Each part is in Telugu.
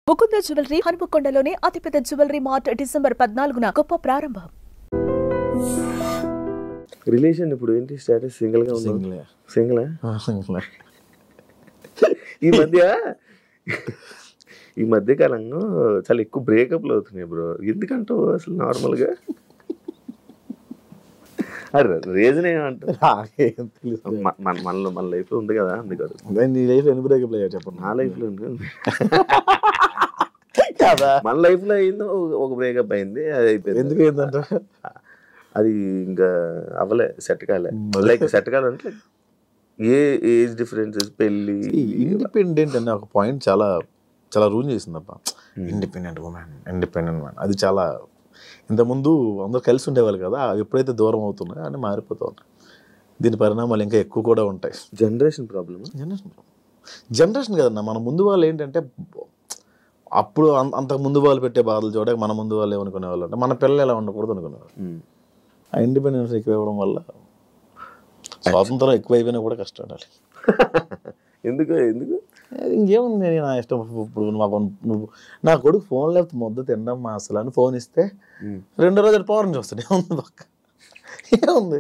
ముకుంద జ్యువెలరీ హనుమకొండలోని అతిపెద్ద జ్యువెలరీ మార్ట్ డిసెంబర్ 14న గొప్ప ప్రారంభం. రిలేషన్ ఇప్పుడు ఏంటి స్టేటస్? సింగిల్ గా ఉన్నావు? సింగిల్ ఈ మధ్య కాలంలో చాలా ఎక్కువ బ్రేకప్లు అవుతున్నాయి బ్రో. ఎందుకంటావు అసలు? నార్మల్ గా రీజన్ ఏమంటారు? మన లైఫ్ లో ఉంది కదా, అందుకని. నీ లైఫ్ ఎన్ని బ్రేకప్లు అయ్యా చెప్పండి. నా లైఫ్ లో మన లైఫ్ లో అయింది ఒక బ్రేకప్ అయింది, అది అయిపోయింది. ఎందుకు అయిందంట? అది ఇంకా అవ్వలే, సెట్ కాలే. లైక్ సెట్ కాలంటే ఏ ఏజ్ డిఫరెన్సెస్, పెళ్ళి. ఇండిపెండెంట్ అనే ఒక పాయింట్ చాలా చాలా రూల్ చేసిందప్ప. ఇండిపెండెంట్ ఉమెన్, ఇండిపెండెంట్ మ్యాన్, అది చాలా ఇంతకుముందు అందరూ కలిసి ఉండేవాళ్ళు కదా, ఎప్పుడైతే దూరం అవుతున్నాయో అని మారిపోతూ ఉంటాయి. దీని పరిణామాలు ఇంకా ఎక్కువ కూడా ఉంటాయి. Generation problem. జనరేషన్ కదన్నా, మన ముందు వాళ్ళు ఏంటంటే అప్పుడు అంతకు ముందు వాళ్ళు పెట్టే బాధలు చూడక మన ముందు వాళ్ళు ఏమనుకునేవాళ్ళు అంటే మన పిల్లలు ఎలా ఉండకూడదు అనుకునేవాళ్ళు. ఆ ఇండిపెండెన్స్ ఎక్కువ ఇవ్వడం వల్ల స్వాతంత్రం ఎక్కువ అయిపోయినా కూడా కష్టపడాలి. ఎందుకు ఎందుకు ఇంకేముంది, నేను నా ఇష్టం. ఇప్పుడు నువ్వు నా కొడుకు ఫోన్ లేకపోతే ముద్ద తినడం అసలు అని ఫోన్ ఇస్తే 2 రోజులు పవర్ చూస్తాడు. ఏముంది పక్క, ఏముంది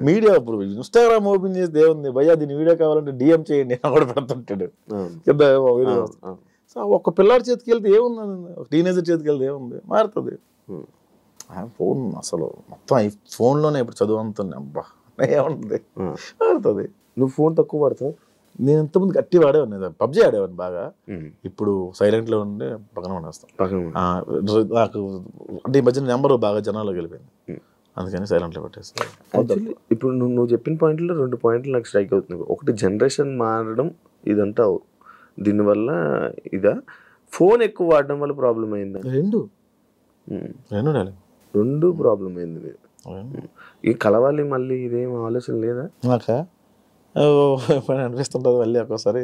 మీడియా. ఇప్పుడు ఇన్స్టాగ్రామ్ ఓపెన్ చేస్తే ఏముంది, భయ్యా దీని వీడియో కావాలంటే డిఎం చేయండి అని కూడా పెడుతుంటాడు. సో ఒక పిల్లాడి చేతికి వెళ్తే ఏముంది, ఒక టీనేజర్ చేతికి వెళ్తే ఏముంది, మారుతుంది. ఫోన్ అసలు మొత్తం ఈ ఫోన్లోనే ఇప్పుడు చదువు అంతుంది. అబ్బా ఏముంటుంది, మారుతుంది. నువ్వు ఫోన్ తక్కువ పడతావు? నేను ఇంతకుముందు గట్టి వాడేవాడిని, పబ్జీ ఆడేవాడిని బాగా. ఇప్పుడు సైలెంట్లో ఉండి పక్కన పడేస్తాను. నాకు అంటే ఈ మధ్యన నెంబర్ బాగా జనాల్లోకి వెళ్ళిపోయింది, అందుకని సైలెంట్లో పెట్టేస్తాను. యాక్చువల్లీ ఇప్పుడు నువ్వు చెప్పిన పాయింట్లో 2 పాయింట్లు నాకు స్ట్రైక్ అవుతుంది. ఒకటి జనరేషన్ మారడం, ఇదంతా దీనివల్ల ఇదా, ఫోన్ ఎక్కువ వాడడం వల్ల ప్రాబ్లం అయిందా? రెండు ప్రాబ్లం అయింది. ఈ కలవాలి మళ్ళీ, ఇదేం ఆలోచన లేదా? నాకా ఎప్పుడైనా అనిపిస్తుంటుంది మళ్ళీ ఒక్కోసారి.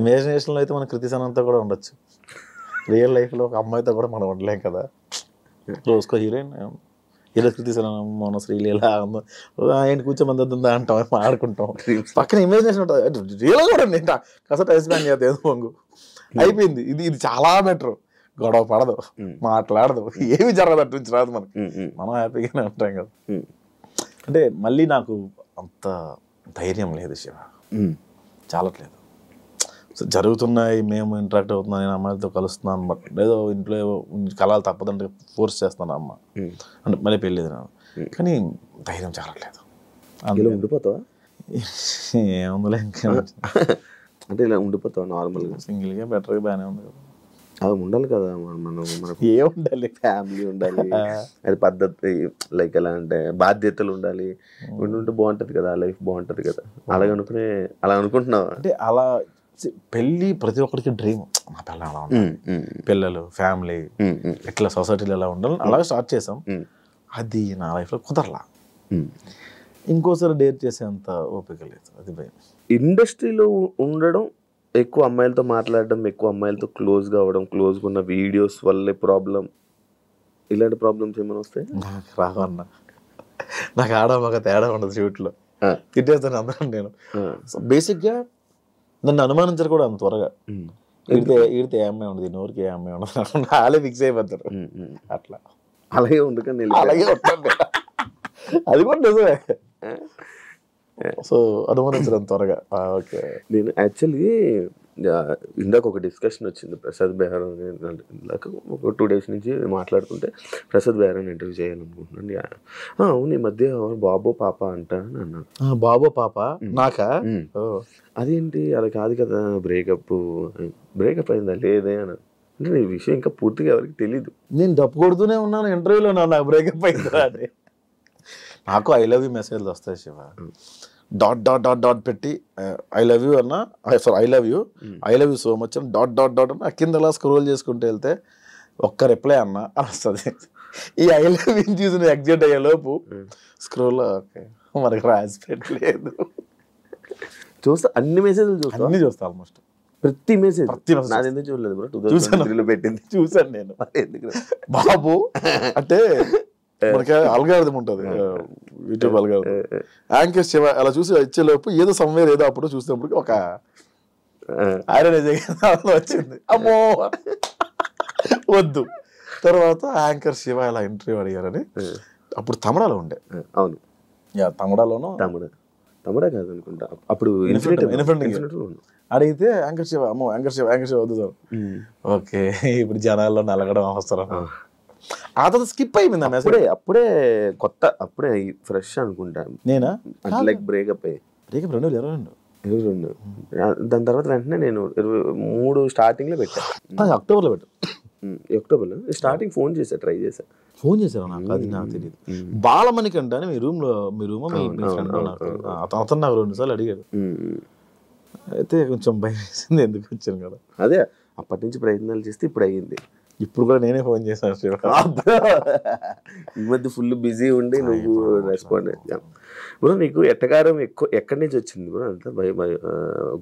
ఇమాజినేషన్లో అయితే మన కృతిసనంతా కూడా ఉండొచ్చు, రియల్ లైఫ్లో ఒక అమ్మాయితో కూడా మనం ఉండలేం కదా. రోజుకో హీరోయిన్, హీరో కృతిసనం, మన శ్రీలీల ఆయన కూర్చోమందా అంటాం, ఆడుకుంటాం. పక్కన ఇమాజినేషన్ ఉంటుంది, రియల్ కూడా ఉంది. కాస్త టైం స్పెండ్ చేస్తే ఏదో పొంగు అయిపోయింది. ఇది చాలా బెటర్. గొడవ పడదు, మాట్లాడదు, ఏమి జరగదు, అటు నుంచి రాదు మనకి, మనం హ్యాపీగానే ఉంటాం కదా. అంటే మళ్ళీ నాకు అంత ధైర్యం లేదు శివ, చాలట్లేదు. సో జరుగుతున్నాయి, మేము ఇంటరాక్ట్ అవుతున్నాం, నేను అమ్మాయిలతో కలుస్తున్నాను, బట్ ఏదో ఇంట్లో కలాలు తప్పదంటే ఫోర్స్ చేస్తాను అమ్మ అంటే మళ్ళీ పెళ్ళేది నాకు, కానీ ధైర్యం చాలట్లేదు. అందులో ఉండిపోతావా? ఏముందిలే ఇంకా, అంటే ఇలా ఉండిపోతావా నార్మల్గా? సింగిల్గా బెటర్గా బాగానే ఉంది కదా. అవి ఉండాలి కదా, మనకు ఏ ఉండాలి, ఫ్యామిలీ ఉండాలి, అది పద్ధతి, లైక్ ఎలా అంటే బాధ్యతలు ఉండాలి, ఉంటే బాగుంటుంది కదా, లైఫ్ బాగుంటుంది కదా. అలా అనుకుంటున్నావా? అంటే అలా పెళ్ళి ప్రతి ఒక్కరికి డ్రీమ్. నా పిల్లలు అలా ఉండాలి, పిల్లలు, ఫ్యామిలీ, ఇట్లా సొసైటీలో ఎలా ఉండాలి, అలాగే స్టార్ట్ చేసాం. అది నా లైఫ్లో కుదరలా. ఇంకోసారి డేర్ చేసేంత ఓపిక లేదు, అది భయం. ఇండస్ట్రీలో ఉండడం, ఎక్కువ అమ్మాయిలతో మాట్లాడడం, ఎక్కువ అమ్మాయిలతో క్లోజ్గా అవ్వడం, క్లోజ్గా ఉన్న వీడియోస్ వల్లే ప్రాబ్లం, ఇలాంటి ప్రాబ్లమ్స్ ఏమైనా వస్తాయి? నాకు రావన్నా, నాకు ఆడమగ తేడా ఉండదు షూట్లో, తిట్టేస్తాను అందరం. నేను బేసిక్గా నన్ను అనుమానించారు కూడా అంత త్వరగా. ఈడితే ఏ అమ్మాయి ఉండదు, నోరికి ఏ అమ్మాయి ఉండదు, వాళ్ళే ఫిక్స్ అయిపోతారు. అట్లా అలాగే ఉండకండి, అలాగే ఉంటాను. అది కూడా నిజమే. సో అనుమానించడం త్వరగా. ఓకే, నేను యాక్చువల్లీ ఇందాక ఒక డిస్కషన్ వచ్చింది, ప్రసాద్ బెహ్రా ఇందాక ఒక 2 days నుంచి మాట్లాడుతుంటే ప్రసాద్ బెహ్రాని ఇంటర్వ్యూ చేయాలనుకుంటున్నాను. అవును, ఈ మధ్య బాబో పాప అంట అని అన్నాను. బాబో పాప నాకా? అదేంటి అలా కాదు కదా, బ్రేకప్ అయిందా లేదే అని అంటే, ఈ విషయం ఇంకా పూర్తిగా ఎవరికి తెలీదు. నేను డప్పు కొడుతూనే ఉన్నాను ఇంటర్వ్యూలో, నాకు బ్రేకప్ అయిందా అని. నాకు ఐ లవ్ యూ మెసేజ్లు వస్తాయి Shiva, dot dot dot dot పెట్టి ఐ లవ్ యూ అన్నా, sorry I love you so much అని డాట్ డాట్ డాట్ అన్న కింద అలా స్క్రోల్ చేసుకుంటూ వెళ్తే ఒక్క రిప్లై అన్నా అని వస్తుంది. ఈ ఐ లవ్ యూ చూసిన ఎగ్జైట్ అయ్యేలోపు స్క్రోల్ ఓకే మనకు రాసి పెట్టలేదు. చూస్తా, అన్ని మెసేజ్లు చూస్తా, అన్ని చూస్తా, ఆల్మోస్ట్ ప్రతి మెసేజ్. నాది ఎందుకు చూడలేదు బ్రో, 2003లో పెట్టింది, చూసాను నేను. బాబు అంటే మనకి అల్గారిథం ఉంటుంది, యూట్యూబ్ అల్గారిథం. యాంకర్ శివ అలా చూసి ఇచ్చేలోపు ఏదో సమ్వేర్ ఏదో అప్పుడు చూసినప్పుడు ఒక ఐరన్ వచ్చింది, అమ్మో వద్దు. తర్వాత యాంకర్ శివ ఇలా ఇంటర్వ్యూ అడిగారని, అప్పుడు తమిళలో ఉండే. అవును, తమిళలోనూ తమిళ కాదు అనుకుంటా అప్పుడు. అడిగితే యాంకర్ శివ, అమ్మో యాంకర్ శివ వద్దు సార్. ఓకే, ఇప్పుడు జనాల్లో నలగడం అవసరం. ఆ తర్వాత స్కిప్ అయిపోయింది ఆ మెసేజ్. అప్పుడే కొత్త, అప్పుడే ఫ్రెష్ అనుకుంటా నేనా, లైక్ బ్రేకప్ 2022. దాని తర్వాత వెంటనే నేను 23 స్టార్టింగ్ లో పెట్టాను. అక్టోబర్లో పెట్టాను. అక్టోబర్లో స్టార్టింగ్ ఫోన్ చేశా, ట్రై చేశా. ఫోన్ చేశారు నాకు, అది నాకు తెలియదు. బాలమణికంట అని మీ రూమ్ మీ ఫ్రెండ్ అతను నాకు 2 సార్లు అడిగాడు. అయితే కొంచెం భయం వేసింది, ఎందుకు వచ్చాను కదా. అదే అప్పటి నుంచి ప్రయత్నాలు చేస్తే ఇప్పుడు అయ్యింది. ఇప్పుడు కూడా నేనే ఫోన్ చేశాను శివ. ఈ మధ్య ఫుల్ బిజీ ఉండి నువ్వు రెస్పాండ్ బ్రో. నీకు ఎట్టకారం ఎక్కడి నుంచి వచ్చింది బ్రో? అంతా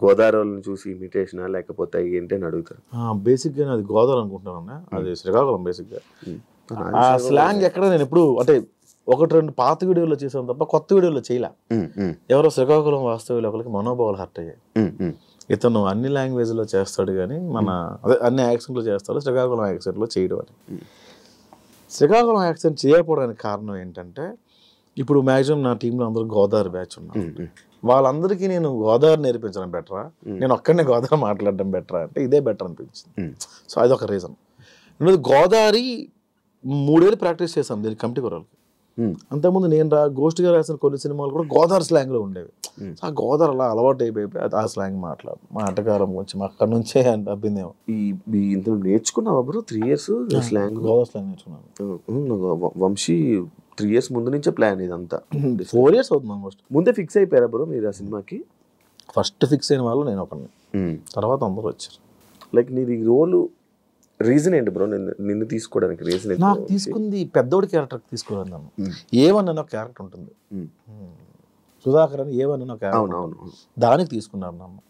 గోదావరిని చూసి ఇమిటేషనా లేకపోతే ఏంటి అని అడుగుతారు. బేసిక్గా అది గోదావరి అనుకుంటున్నాను, అది శ్రీకాకుళం. బేసిక్గా ఆ స్లాంగ్ ఎక్కడ నేను ఎప్పుడు అంటే 1-2 పాత వీడియోలో చేసాను తప్ప కొత్త వీడియోలో చేయలే. ఎవరో శ్రీకాకుళం వాస్తవ్యులు ఒకరికి మనోభావాలు హర్ట్ అయ్యాయి. ఇతను అన్ని లాంగ్వేజ్లో చేస్తాడు కానీ అదే అన్ని యాక్సెంట్లో చేస్తాడు, శ్రీకాకుళం యాక్సెంట్లో చేయడం అని. శ్రీకాకుళం యాక్సెంట్ చేయకపోవడానికి కారణం ఏంటంటే, ఇప్పుడు మ్యాక్సిమం నా టీంలో అందరూ గోదావరి బ్యాచ్ ఉన్నారు. వాళ్ళందరికీ నేను గోదావరి నేర్పించడం బెటరా, నేను ఒక్కడనే గోదావరి మాట్లాడడం బెటరా అంటే ఇదే బెటర్ అనిపించింది. సో అదొక రీజన్. రెండోది, గోదావరి 3 ఏళ్ళు ప్రాక్టీస్ చేశాను దీనికి కమిటీ కుర్రాలకి. అంతకుముందు నేను గోష్ఠిగా రాసిన కొన్ని సినిమాలు కూడా గోదావరి స్లాంగ్లో ఉండేవి. ఆ గోదావరి అలా అలవాటు అయిపోయి ఆ స్లాంగ్ మా అటకారం కొంచెం అక్కడి నుంచే అబ్బిందేమో. ఇందులో నేర్చుకున్నావా bro 3 years slang? Godavari slang నేర్చుకున్నాను. వంశీ 3 years ముందు నుంచే ప్లాన్ ఇదంతా. 4 years అవుతుంది ఆల్మోస్ట్. ముందే ఫిక్స్ అయిపోయారా బ్రో మీరు ఆ సినిమాకి? ఫస్ట్ ఫిక్స్ అయిన వాళ్ళు నేను ఒకరిని, తర్వాత అందరూ వచ్చారు. లైక్ నీది రోలు రీజన్ ఏంటి బ్రో నిన్ను తీసుకోవడానికి? రీజన్ నాకు తీసుకుంది పెద్దోడి క్యారెక్టర్ తీసుకోవాలి. నన్ను A1 అనే ఒక క్యారెక్టర్ ఉంటుంది, సుధాకర్ అని A1 అనే ఒక క్యారెక్టర్, దానికి తీసుకున్నారు నన్ను.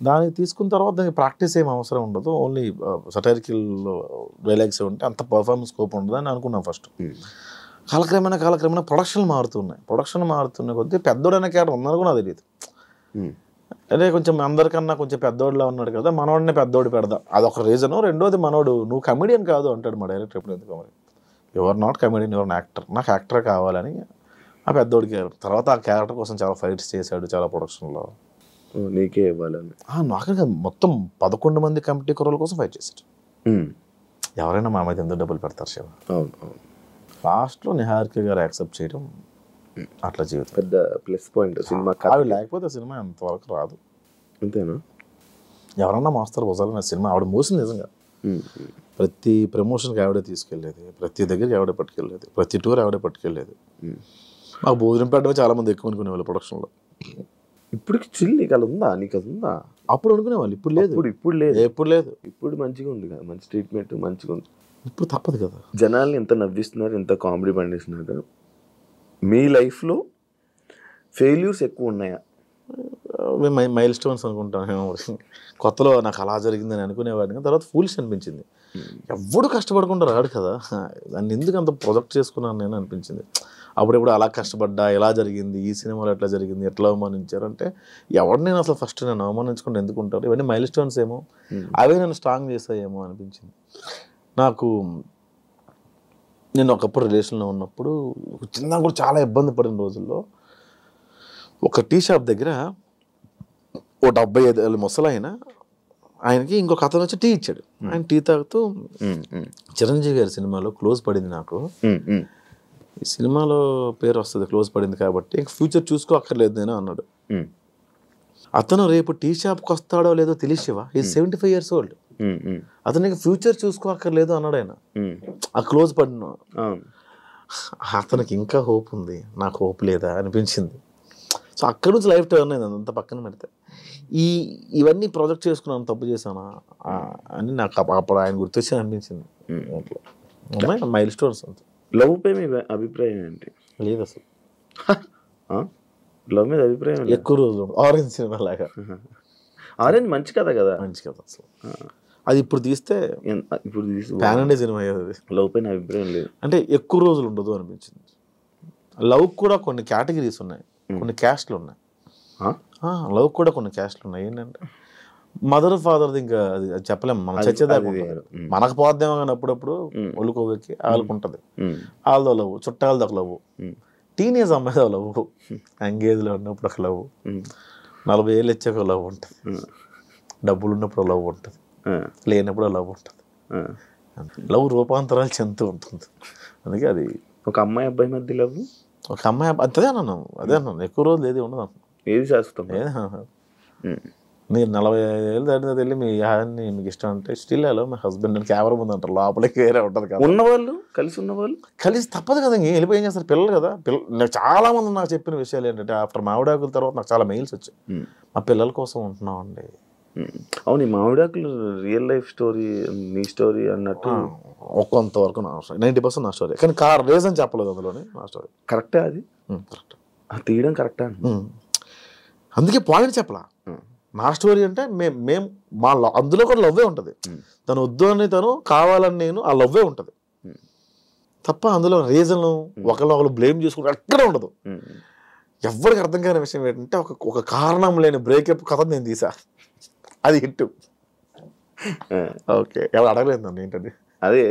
దానికి తీసుకున్న తర్వాత దానికి ప్రాక్టీస్ ఏం అవసరం ఉండదు, ఓన్లీ సటైరికల్ డైలాగ్స్ ఉంటే అంత పర్ఫార్మెన్స్ స్కోప్ ఉండదు అని అనుకున్నాను ఫస్ట్. కాలక్రమేణా ప్రొడక్షన్ మారుతున్న కొద్దీ పెద్దోడు అనే క్యారెక్టర్ ఉందని కూడా నాకు తెలియదు. అదే కొంచెం అందరికన్నా కొంచెం పెద్దోడిలా ఉన్నాడు కదా, మనోడిని పెద్దోడు పెడదాం, అదొక రీజను. రెండోది, మనోడు నువ్వు కమెడియన్ కాదు అంటాడు మా డైరెక్టర్ ఎప్పుడు. ఎందుకు మరి your not comedian, your actor, నాకు యాక్టర్ కావాలని ఆ పెద్దోడి క్యారెక్టర్. తర్వాత ఆ క్యారెక్టర్ కోసం చాలా ఫైట్స్ చేశాడు, చాలా ప్రొడక్షన్లో. నీకే ఇవ్వాలని నాకే కాదు, మొత్తం 11 మంది కమిటీ కుర్రల కోసం ఫైట్ చేశాడు. ఎవరైనా మా మీద ఎందుకు డబ్బులు పెడతారు శివ? లాస్ట్లో నిహారిక గారు యాక్సెప్ట్ చేయడం అట్లా జీవితం పెద్ద ప్లస్ పాయింట్ సినిమా. అవి లేకపోతే సినిమా ఎంతవరకు రాదు. అంతేనా? ఎవరన్నా మోస్తారు భుజాలు సినిమా. ఆవిడ మోసింది నిజంగా. ప్రతి ప్రమోషన్కి ఆవిడే తీసుకెళ్ళేది, ప్రతి దగ్గరికి ఆవిడే పట్టుకెళ్ళేది, ప్రతి టూర్ ఆవిడే పట్టుకెళ్ళేది. మాకు భోజనం పెట్టడమే చాలా మంది ఎక్కువ అనుకునేవాళ్ళు ప్రొడక్షన్లో. ఇప్పటికి చిల్ నీకు అది ఉందా? నీకు అది ఉందా? అప్పుడు అనుకునేవాళ్ళు, ఇప్పుడు లేదు. ఇప్పుడు లేదు. ఇప్పుడు మంచిగా ఉంది కదా, మంచి ట్రీట్మెంట్ మంచిగా ఉంది. ఇప్పుడు తప్పదు కదా. జనాల్ని ఎంత నవ్విస్తున్నారు, ఎంత కామెడీ పండిస్తున్నారు కదా. మీ లైఫ్లో ఫెయిల్యూర్స్ ఎక్కువ ఉన్నాయా? మైల్ స్టోన్స్ అనుకుంటాను. కొత్తలో నాకు అలా జరిగిందని అనుకునేవాడిని, తర్వాత ఫూలిష్ అనిపించింది. ఎవడు కష్టపడకుండా రాడు కదా, దాన్ని ఎందుకు అంత ప్రొజెక్ట్ చేసుకున్నాను నేను అనిపించింది. అప్పుడెప్పుడు అలా కష్టపడ్డా, ఎలా జరిగింది, ఈ సినిమాలో ఎట్లా జరిగింది, ఎట్లా అవమానించారంటే ఎవడు నేను అసలు ఫస్ట్ నేను అవమానించుకుంటే ఎందుకుంటారు, ఇవన్నీ మైల్ స్టోన్స్ ఏమో, అవే నేను స్ట్రాంగ్ చేస్తాయేమో అనిపించింది నాకు. నేను ఒకప్పుడు రిలేషన్లో ఉన్నప్పుడు చిన్న కూడా చాలా ఇబ్బంది పడిన రోజుల్లో ఒక టీ షాప్ దగ్గర ఓ 75 ఏళ్ళ ముసలాయన, ఆయనకి ఇంకొక అతను వచ్చి టీ ఇచ్చాడు. ఆయన టీ తాగుతూ, చిరంజీవి గారి సినిమాలో క్లోజ్ పడింది నాకు, ఈ సినిమాలో పేరు వస్తుంది క్లోజ్ పడింది కాబట్టి ఇంక ఫ్యూచర్ చూసుకో అక్కర్లేదు నేను అన్నాడు. అతను రేపు టీ షాప్కి వస్తాడో లేదో తెలిసివా, ఈ 75 years old, అతనికి ఫ్యూచర్ చూసుకో అక్కర్లేదు అన్నాడు ఆయన. ఆ క్లోజ్ పడిన అతనికి ఇంకా హోప్ ఉంది, నాకు హోప్ లేదా అనిపించింది. సో అక్కడి నుంచి లైఫ్ టర్న్ అయింది. అంత పక్కన పెడితే ఇవన్నీ ప్రాజెక్ట్ చేసుకున్నాను, తప్పు చేశానా అని నాకు అప్పుడు ఆయన గుర్తొచ్చి అనిపించింది. Mile stones. అంత లవ్ పై మీ అభిప్రాయం ఏంటి? లేదు అసలు లవ్ మీద అభిప్రాయం ఎక్కువ రోజులు. ఆరెంజ్ సినిమా లాగా. ఆరెంజ్ మంచి కథ కదా, మంచి కథ అసలు. అది ఇప్పుడు తీస్తే ప్యాన్ ఇండియా సినిమా అయ్యేది. లవ్ పైన అభిప్రాయం లేదు అంటే ఎక్కువ రోజులు ఉండదు అనిపించింది. లవ్ కూడా కొన్ని కేటగిరీస్ ఉన్నాయి, కొన్ని క్యాస్ట్లు ఉన్నాయి. లవ్ కూడా కొన్ని క్యాస్ట్లు ఉన్నాయి. ఏంటంటే మదర్ ఫాదర్ది ఇంకా అది చెప్పలేము, మనం చచ్చేదాకా మనకు పోద్దేమో కానీ అప్పుడప్పుడు ఒళ్ళు కొవ్వెక్కి వాళ్ళకు ఉంటుంది, వాళ్ళతో లవ్, చుట్టాలతో ఒక లవ్, టీనేజ్ అమ్మాయితో లవ్, ఎంగేజ్లో ఉన్నప్పుడు ఒక లవ్, 40 ఏళ్ళు వచ్చాక లవ్ ఉంటుంది, డబ్బులు ఉన్నప్పుడు లవ్ ఉంటుంది, లేనప్పుడు లవ్ ఉంటుంది. లవ్ రూపాంతరాలు చెందుతూ ఉంటుంది. అందుకే అది ఒక అమ్మాయి అబ్బాయి మధ్య లవ్, ఒక అమ్మాయి అదే అన్నాను ఎక్కువ రోజులు ఏది ఉండదు, ఏది శాశ్వతం. మీరు 45 ఏళ్ళు దాటిన వెళ్ళి మీ యాన్ని మీకు ఇష్టం అంటే స్టిల్ హలో మీ హస్బెండ్ అని కెమెరా ముందు అంటారు, లోపలికి వేరే ఉంటుంది కదా. ఉన్నవాళ్ళు కలిసి తప్పదు కదా, ఇంక వెళ్ళిపోయి ఏం చేస్తారు పిల్లలు కదా. నాకు చాలా మంది నాకు చెప్పిన విషయాలు ఏంటంటే ఆఫ్టర్ మామిడాకుల తర్వాత నాకు చాలా మెయిల్స్ వచ్చాయి, మా పిల్లల కోసం ఉంటున్నాం అండి. అవును, మామిడాకులు రియల్ లైఫ్ స్టోరీ, మీ స్టోరీ అన్నట్టు కొంతవరకు నా స్టోరీ, 90% నా స్టోరీ, కానీ రీజన్ చెప్పలేదు అందులోనే నా స్టోరీ. కరెక్టా? అది కరెక్ట్, తీయడం కరెక్టా? అందుకే పాయింట్ చెప్పలా. నా స్టోరీ అంటే మేము మా అందులో కూడా లవ్వే ఉంటుంది, తను వద్దు అని తను కావాలని నేను, ఆ లవ్వే ఉంటుంది తప్ప అందులో రీజన్ ఒకళ్ళు బ్లేమ్ చేసుకుంటే ఎక్కడ ఉండదు. ఎవరికి అర్థం కాని విషయం ఏంటంటే ఒక కారణం లేని బ్రేకప్ కథ నేను తీసా, అది హిట్. ఓకే, ఎవరు అడగలేదు నన్ను ఏంటది. అదే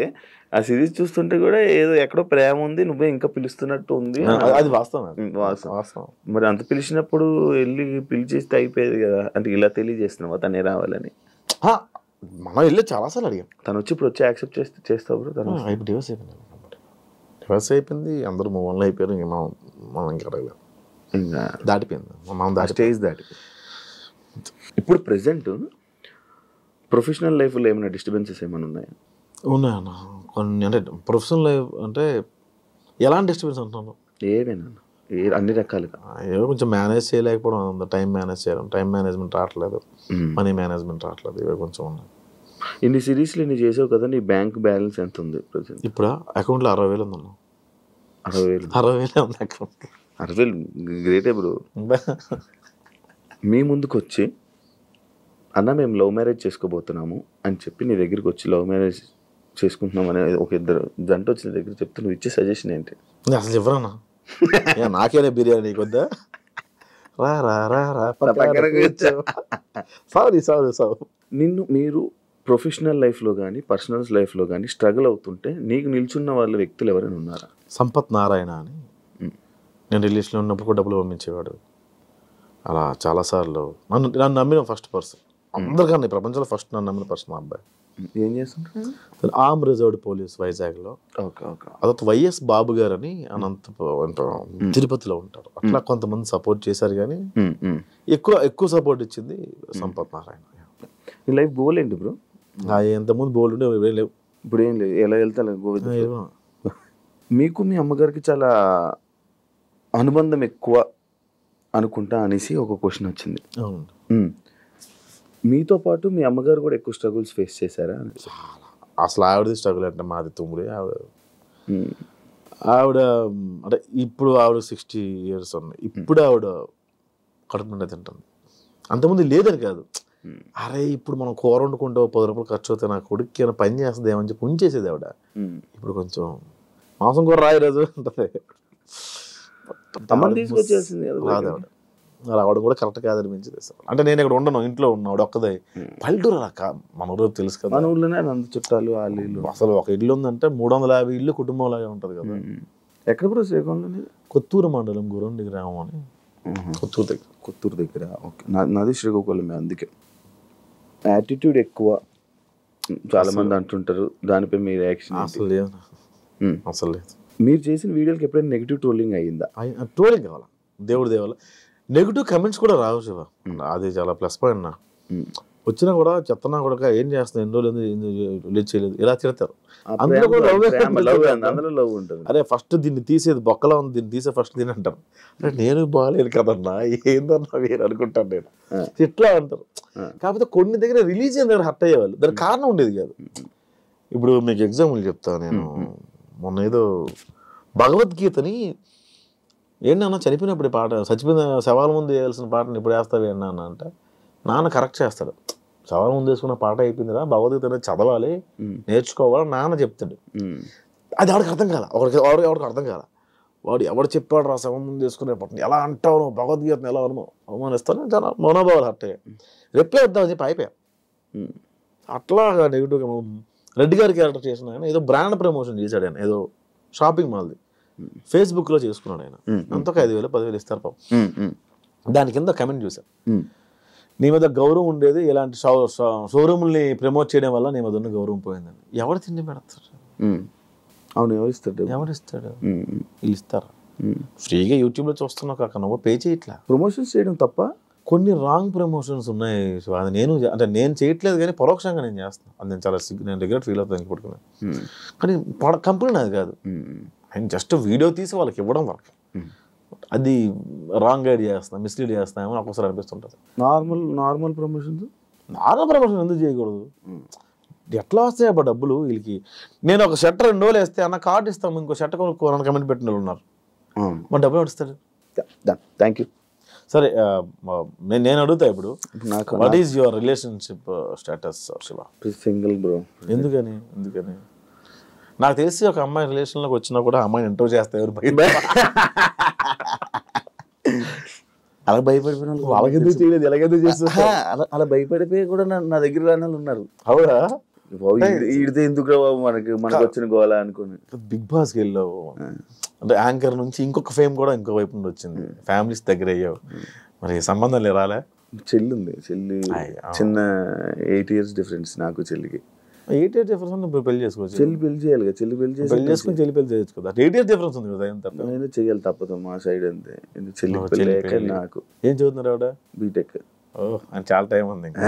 ఆ సిరీస్ చూస్తుంటే కూడా ఏదో ఎక్కడో ప్రేమ ఉంది, నువ్వే ఇంకా పిలుస్తున్నట్టు ఉంది. అది వాస్తవం. మరి అంత పిలిచినప్పుడు వెళ్ళి పిలిచేస్తే అయిపోయేది కదా, అంటే ఇలా తెలియజేస్తున్నావా తనే రావాలని? మనం వెళ్ళి చాలాసార్లు అడిగాం, తను వచ్చి ఇప్పుడు వచ్చి యాక్సెప్ట్ చేస్తావు? తను డివోర్స్ అయిపోయింది, అందరూ మూవన్లో అయిపోయారు, ఇంక మనం ఇంకా అడగలేదు, ఇంకా దాటిపోయింది, మనం స్టేజ్ దాటిపోయింది. ఇప్పుడు ప్రెసెంట్ ప్రొఫెషనల్ లైఫ్లో ఏమైనా డిస్టర్బెన్సెస్ ఏమైనా ఉన్నాయా? ఉన్నాయన్న కొన్ని, అంటే ప్రొఫెషనల్ లైఫ్ అంటే ఎలాంటి డిస్టర్బెన్స్ అంటున్నాను? ఏమైనా అన్ని రకాలుగా ఏవో కొంచెం మేనేజ్ చేయలేకపోవడం ఉంది, టైం మేనేజ్ చేయడం, టైం మేనేజ్మెంట్ రావట్లేదు, మనీ మేనేజ్మెంట్ రావట్లేదు, ఇవి కొంచెం ఉన్నాయి. ఇన్ని సిరీస్లు ఇన్ని చేసావు కదా, నీ బ్యాంక్ బ్యాలెన్స్ ఎంత ఉంది ప్రజెంట్? ఇప్పుడు అకౌంట్లో 60,000 ఉందన్న. 60,000 ఉంది అకౌంట్. 60,000 గ్రేటే బ్రో. మీ ముందుకు వచ్చి అన్న మేము లవ్ మ్యారేజ్ చేసుకోబోతున్నాము అని చెప్పి నీ దగ్గరికి వచ్చి లవ్ మ్యారేజ్ చేసుకుంటున్నాం అనే ఒక ఇద్దరు జంట వచ్చిన దగ్గర చెప్తే నువ్వు ఇచ్చే సజెషన్ ఏంటి? అసలు ఎవరన్నా నాకేనే బిర్యానీ నీకు వద్దా, రా రా రా రా సారీ. మీరు ప్రొఫెషనల్ లైఫ్లో కానీ పర్సనల్ లైఫ్లో కానీ స్ట్రగుల్ అవుతుంటే నీకు నిల్చున్న వాళ్ళ వ్యక్తులు ఎవరైనా ఉన్నారా? సంపత్ నారాయణ అని, నేను రిలేషన్లో ఉన్నప్పుడు కూడా డబ్బులు పంపించేవాడు. అలా చాలాసార్లు నన్ను నమ్మిన ఫస్ట్ పర్సన్, అందరికన్నా ప్రపంచంలో ఫస్ట్ నన్ను నమ్మిన పర్సన్ మా అబ్బాయి. ఏం చేస్తుంటారు? ఆర్మ్ రిజర్వ్డ్ పోలీస్ వైజాగ్లో. అదొక వైఎస్ బాబు గారు అని తిరుపతిలో ఉంటారు. అట్లా కొంతమంది సపోర్ట్ చేశారు, కానీ ఎక్కువ సపోర్ట్ ఇచ్చింది సంపత్ నారాయణ. నీ లైఫ్ గోల్ ఏంటి బ్రో? ఎంతమంది బోల్డ్ ఉండే లేవు, ఇప్పుడు ఏం లేదు, ఎలా వెళ్తా మీకు మీ అమ్మగారికి చాలా అనుబంధం ఎక్కువ అనుకుంటా అనేసి ఒక క్వశ్చన్ వచ్చింది. మీతో పాటు మీ అమ్మగారు కూడా ఎక్కువ స్ట్రగుల్స్ ఫేస్ చేశారా? అసలు ఆవిడది స్ట్రగుల్ అంటే మాది తుమ్ముడి. ఆవిడ అంటే ఇప్పుడు ఆవిడ 60 years ఉన్నాయి, ఇప్పుడు ఆవిడ కడుపు నిండా తింటుంది. అంతకుముందు లేదని కాదు, అరే ఇప్పుడు మనం కూర వండుకుంటే 10 రూపాయలు ఖర్చు అవుతాయి, నా కొడుక్కి ఏమైనా పని చేస్తుంది ఏమని చెప్పి ఉంచేసేది ఆవిడ. ఇప్పుడు కొంచెం మాంసం కూర రాయి రోజు ఉంటుంది, తీసుకొచ్చేసింది రాదు ఆవిడ. ఆవిడ కూడా కరెక్ట్ కాదనిపించింది. అంటే నేను ఇక్కడ ఉండను, ఇంట్లో ఉన్నాడు ఒక్కదే. పల్లెటూరు మన ఊరు తెలుసు కదా, మన ఊర్లోనే చుట్టాలు వాళ్ళు. అసలు ఒక ఇల్లు ఉందంటే 350 ఇల్లు కుటుంబం లాగా ఉంటుంది కదా. ఎక్కడ కూడా శ్రీకాకుళంలో కొత్తూరు మండలం గురండి గ్రామం అని, కొత్తూరు దగ్గర. ఓకే, నాది శ్రీకాకుళమే. అందుకే యాటిట్యూడ్ ఎక్కువ చాలా మంది అంటుంటారు, దానిపై మీ రియాక్షన్? అసలు లేదు, అసలు లేదు. మీరు చేసిన వీడియోకి ఎప్పుడైనా నెగిటివ్ ట్రోలింగ్ అయ్యిందా? ట్రోలింగ్ కావాలా, దేవుడి దేవాల నెగిటివ్ కమెంట్స్ కూడా రావు శివ, అది చాలా ప్లస్ పాయింట్. నా వచ్చినా కూడా చెత్తనా కూడా ఏం చేస్తున్నా, ఎన్ని రోజులు ఎందుకు చేయలేదు ఇలా తిడతారు. అందులో లవ్ ఉంటుంది. అరే ఫస్ట్ దీన్ని తీసేది బొక్కలా ఉంది, దీన్ని తీసే ఫస్ట్ దీని అంటారు. అంటే నేను బాగాలేదు కదన్నా, ఏందన్నా వేరు అనుకుంటాను నేను, ఇట్లా అంటారు. కాకపోతే కొన్ని దగ్గర రిలీజియన్ దగ్గర హర్ట్ అయ్యేవాళ్ళు, దానికి కారణం ఉండేది కాదు. ఇప్పుడు మీకు ఎగ్జాంపుల్ చెప్తాను నేను. మొన్న ఏదో భగవద్గీతని ఏంటన్నా చనిపోయినప్పుడు పాట, చచ్చిపోయిన శవాల ముందు వేయాల్సిన పాటను ఇప్పుడు వేస్తావు ఏంటన్నా అంటే, నాన్న కరెక్ట్ చేస్తాడు. శవాల ముందు వేసుకున్న పాట అయిపోయిందిరా, భగవద్గీత చదవాలి నేర్చుకోవాలి నాన్న చెప్తాడు. అది ఎవరికి అర్థం కాల, ఎవరికి అర్థం కాల. వాడు ఎవడు చెప్పాడు రా శవం ముందు చేసుకునే పట్టణం ఎలా అంటావు నువ్వు భగవద్గీతను ఎలా అవమానిస్తాను నేను చాలా మనోభావాలు హర్ట్ అయ్యాయి. రిప్లై వద్దామని చెప్పి అయిపోయా. అట్లా నెగిటివ్గా రెడ్డి గారి క్యారెక్టర్ చేసిన ఆయన ఏదో బ్రాండ్ ప్రమోషన్ చేశాడు. ఆయన ఏదో షాపింగ్ మాల్ది ఫేస్బుక్లో చేసుకున్నాడు. ఆయన అంతకు 5,000 10,000 ఇస్తారు పాపం. దాని కింద కమెంట్ చూశాను, నీ మీద గౌరవం ఉండేది ఇలాంటి షోరూమ్ని ప్రమోట్ చేయడం వల్ల నీ మీద ఉన్న గౌరవం పోయిందని. ఎవరు తిండి పెడతారు? అవును, ఎవరిస్తాడు? ఎవరిస్తాడు? వీళ్ళు ఇస్తారా? ఫ్రీగా యూట్యూబ్లో చూస్తున్నావు కాక నువ్వు పే చేయట్లా. ప్రమోషన్స్ చేయడం తప్ప కొన్ని రాంగ్ ప్రమోషన్స్ ఉన్నాయి. సో అది నేను చేయట్లేదు కానీ పరోక్షంగా నేను చేస్తాను. అది నేను చాలా నేను రిగ్రెట్ ఫీల్ అవుతాను పడుకున్నాను. కానీ కంపెనీ అది కాదు, ఆయన జస్ట్ వీడియో తీసి వాళ్ళకి ఇవ్వడం వరకు. అది రాంగ్ గైడ్ చేస్తాను, మిస్లీడ్ చేస్తామో నాకు ఒకసారి అనిపిస్తుంటుంది. నార్మల్ ప్రమోషన్స్ ఎందుకు చేయకూడదు? ఎట్లా వస్తాయి అబ్బా డబ్బులు వీళ్ళకి? నేను ఒక షర్ట్ 2 రోజులు వేస్తే అన్న కార్డు ఇస్తాము, ఇంకో షర్ట్ కొనుక్కోవాలని కమెంట్ పెట్టిన వాళ్ళు ఉన్నారు. మరి డబ్బులు పడిస్తాడు. Thank you. సరే, నేను అడుగుతా ఇప్పుడు, what is your relationship status Shiva? Single bro. ఎందుకని? నాకు తెలిసి ఒక అమ్మాయి రిలేషన్లోకి వచ్చినా కూడా అమ్మాయిని ఇంటర్వ్యూ చేస్తా ఎవరు అలా భయపడిపోయిన వాళ్ళకెందుకు చేయలేదు, ఎలాగెందుకు చేస్తా అలా భయపడిపోయి కూడా నా దగ్గర రాని వాళ్ళు ఉన్నారు. అవునా? ఈడితే ఎందుకు రా బాబు మనకు వచ్చిన గోళ అనుకుని బిగ్ బాస్కి వెళ్ళావు అంటే యాంకర్ నుంచి ఇంకొక ఫేమ్ కూడా ఇంకో వైపు నుండి వచ్చింది, ఫ్యామిలీస్ దగ్గర అయ్యావు, మరి సంబంధం రాలే? చెల్లి ఉంది, చిన్న 8 years డిఫరెన్స్ నాకు చెల్లికి. 8 years డిఫరెన్స్ ఉంది, పెళ్లి చేసుకోవచ్చు. చెల్లి పెళ్లి చేయాలి కదా, చెల్లి పెళ్లి చేసుకుని చెల్లి పెళ్లి చేయొచ్చు కదా. 8 years డిఫరెన్స్ ఉంది కదా, ఏం తప్ప? నేను చెయ్యాలి తప్పదు మా సైడ్ అంతే. చెల్లి పెళ్లి నాకు. ఏం చదువుతున్నారు ఆవిడ? బీటెక్. ఓ, అని చాలా టైం ఉంది ఇంకా.